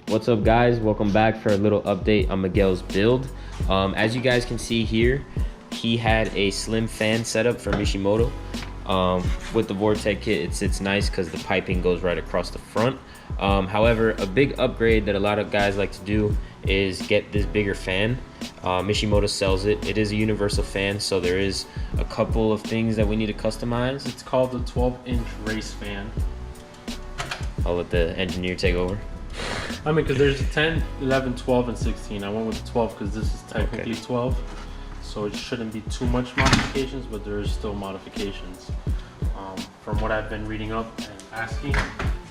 What's up, guys? Welcome back for a little update on Miguel's build. As you guys can see here, he had a slim fan setup from Mishimoto. With the Vortex kit, it sits nice because the piping goes right across the front. However, a big upgrade that a lot of guys like to do is get this bigger fan. Mishimoto sells it. It is a universal fan, so there is a couple of things that we need to customize. It's called the 12-inch race fan. I'll let the engineer take over. I mean, because there's 10, 11, 12, and 16. I went with the 12 because this is technically 12. So it shouldn't be too much modifications, but there is still modifications. From what I've been reading up and asking,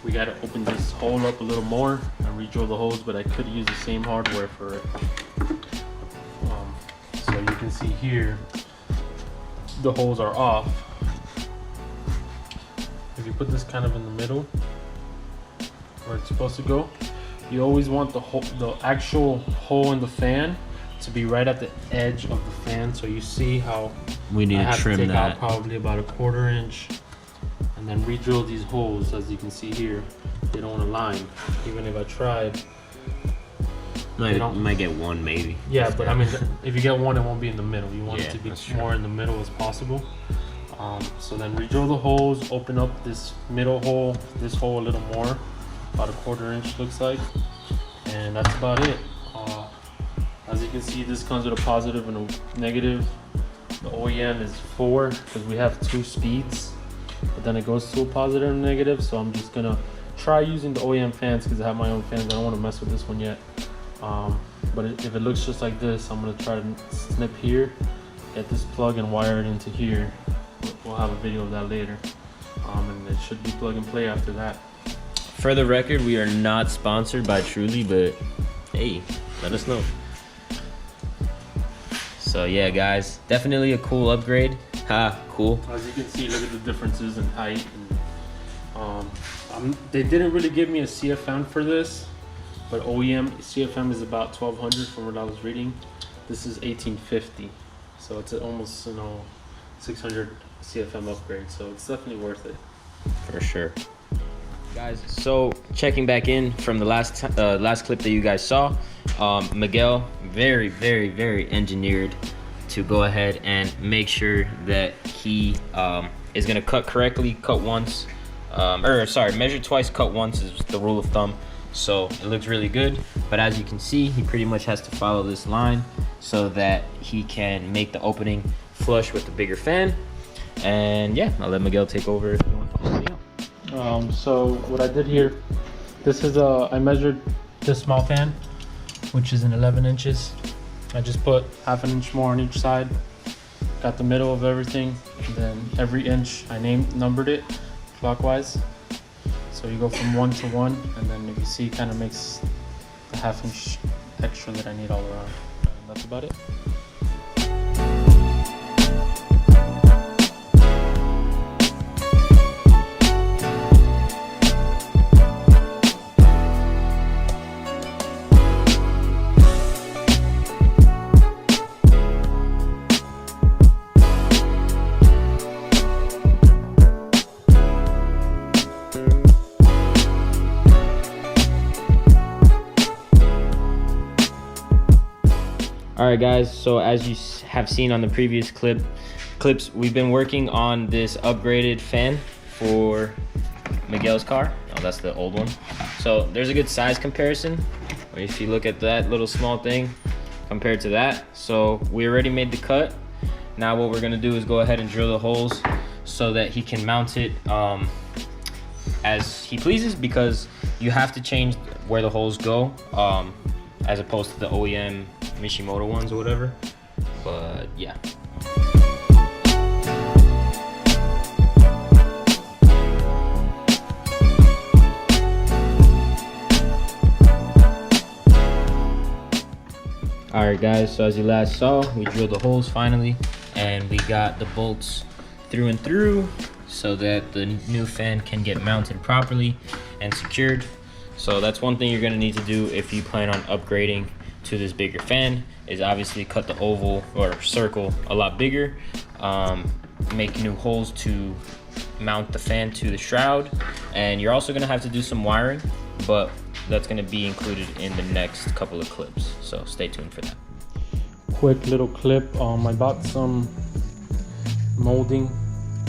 we got to open this hole up a little more and re-drill the holes, but I could use the same hardware for it. So you can see here, the holes are off. If you put this kind of in the middle, where it's supposed to go, you always want the actual hole in the fan to be right at the edge of the fan. So you see how we need to trim take that out probably about a 1/4 inch, and then re-drill these holes. As you can see here, they don't align. Even if I tried, you might get one maybe. Yeah, but I mean, if you get one, it won't be in the middle. You want it to be more in the middle as possible. So then re-drill the holes, open up this middle hole, this hole a little more, about a 1/4 inch looks like, and that's about it. As you can see, this comes with a positive and a negative. The OEM is 4 because we have 2 speeds, but then it goes to a positive and negative. So I'm just gonna try using the OEM fans because I have my own fans. I don't want to mess with this one yet. But if it looks just like this, I'm gonna try to snip here, get this plug and wire it into here. We'll have a video of that later, and it should be plug and play after that. For the record, we are not sponsored by Truly, but hey, let us know. So yeah, guys, definitely a cool upgrade. Cool. As you can see, look at the differences in height. And, they didn't really give me a CFM for this, but OEM CFM is about 1200 from what I was reading. This is 1850, so it's almost 600 CFM upgrade. So it's definitely worth it. For sure. Guys, so checking back in from the last clip that you guys saw, Miguel very engineered to go ahead and make sure that he is gonna cut correctly, cut once, measure twice, cut once is the rule of thumb. So it looks really good, but as you can see, he pretty much has to follow this line so that he can make the opening flush with the bigger fan. And yeah, I'll let Miguel take over if you want to hold me up. So what I did here, this is I measured this small fan, which is in 11 inches. I just put 1/2 inch more on each side, got the middle of everything, and then every inch I numbered it clockwise. So you go from 1 to 1, and then if you see, kind of makes the 1/2 inch extra that I need all around. And that's about it. Alright guys, so as you have seen on the previous clips, we've been working on this upgraded fan for Miguel's car. Oh, that's the old one. So there's a good size comparison. If you look at that little small thing compared to that. So we already made the cut. Now what we're gonna do is go ahead and drill the holes so that he can mount it as he pleases, because you have to change where the holes go as opposed to the OEM Mishimoto ones or whatever. But yeah. Alright guys, so as you last saw, we drilled the holes finally, and we got the bolts through and through so that the new fan can get mounted properly and secured. So that's one thing you're going to need to do if you plan on upgrading to this bigger fan, is obviously cut the oval or circle a lot bigger, make new holes to mount the fan to the shroud, and you're also going to have to do some wiring. But that's going to be included in the next couple of clips, so stay tuned for that. Quick little clip. I bought some molding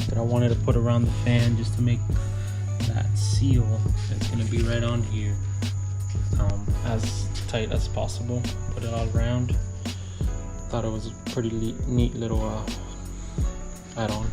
that I wanted to put around the fan just to make that seal that's going to be right on here as tight as possible. Put it all around. Thought it was a pretty neat little add-on.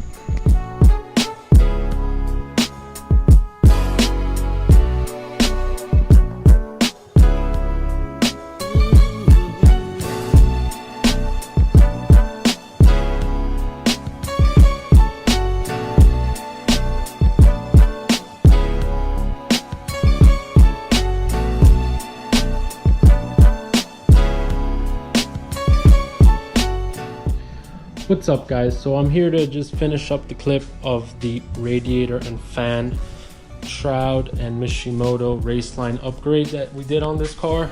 What's up, guys? So I'm here to just finish up the clip of the radiator and fan shroud and Mishimoto race line upgrade that we did on this car.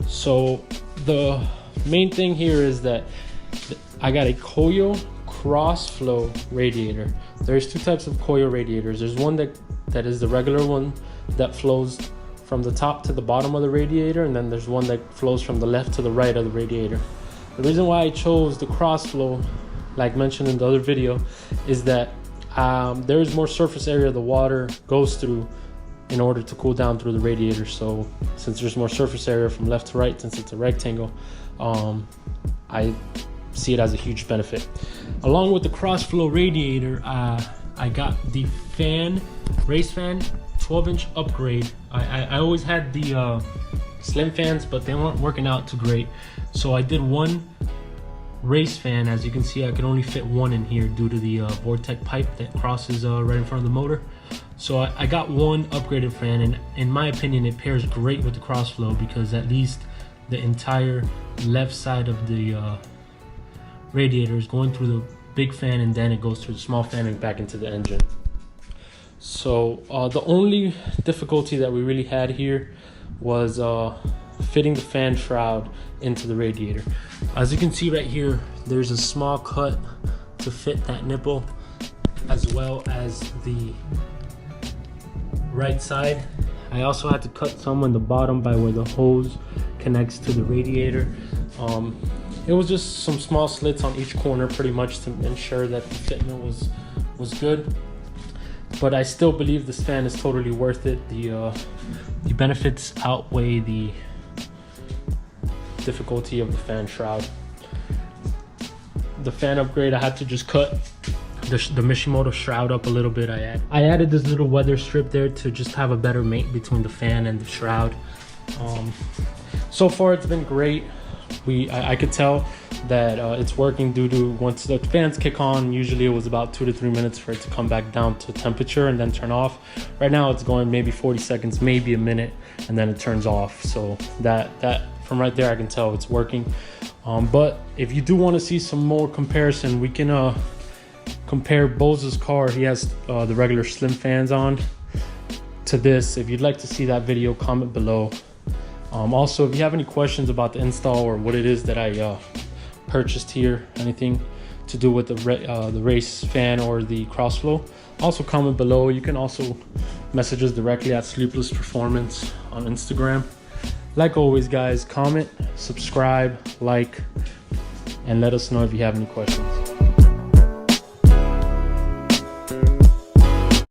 So the main thing here is that I got a Koyo cross flow radiator. There's two types of Koyo radiators. There's one that is the regular one that flows from the top to the bottom of the radiator, and then there's one that flows from the left to the right of the radiator. The reason why I chose the cross flow, like mentioned in the other video, is that there is more surface area the water goes through in order to cool down through the radiator. So since there's more surface area from left to right, since it's a rectangle, I see it as a huge benefit. Along with the cross flow radiator, I got the race fan 12-inch upgrade. I always had the slim fans, but they weren't working out too great. So I did one race fan. As you can see, I could only fit one in here due to the Vortex pipe that crosses right in front of the motor. So I got one upgraded fan, and in my opinion it pairs great with the cross flow, because at least the entire left side of the radiator is going through the big fan, and then it goes through the small fan and back into the engine. So the only difficulty that we really had here was fitting the fan shroud into the radiator. As you can see right here, there's a small cut to fit that nipple, as well as the right side. I also had to cut some on the bottom by where the hose connects to the radiator. It was just some small slits on each corner, pretty much, to ensure that the fitment was good. But I still believe this fan is totally worth it. The benefits outweigh the difficulty of the fan shroud. The fan upgrade, I had to just cut the Mishimoto shroud up a little bit. I added this little weather strip there to just have a better mate between the fan and the shroud. So far it's been great. I could tell that it's working due to, once the fans kick on, usually it was about 2 to 3 minutes for it to come back down to temperature and then turn off. Right now it's going maybe 40 seconds, maybe a minute, and then it turns off. So that from right there I can tell it's working. But if you do want to see some more comparison, we can compare Boza's car. He has the regular slim fans on to this. If you'd like to see that video, comment below. Also, if you have any questions about the install or what it is that I purchased here, anything to do with the race fan or the crossflow, also comment below. You can also message us directly at Sleepless Performance on Instagram. Like always, guys, comment, subscribe, like, and let us know if you have any questions.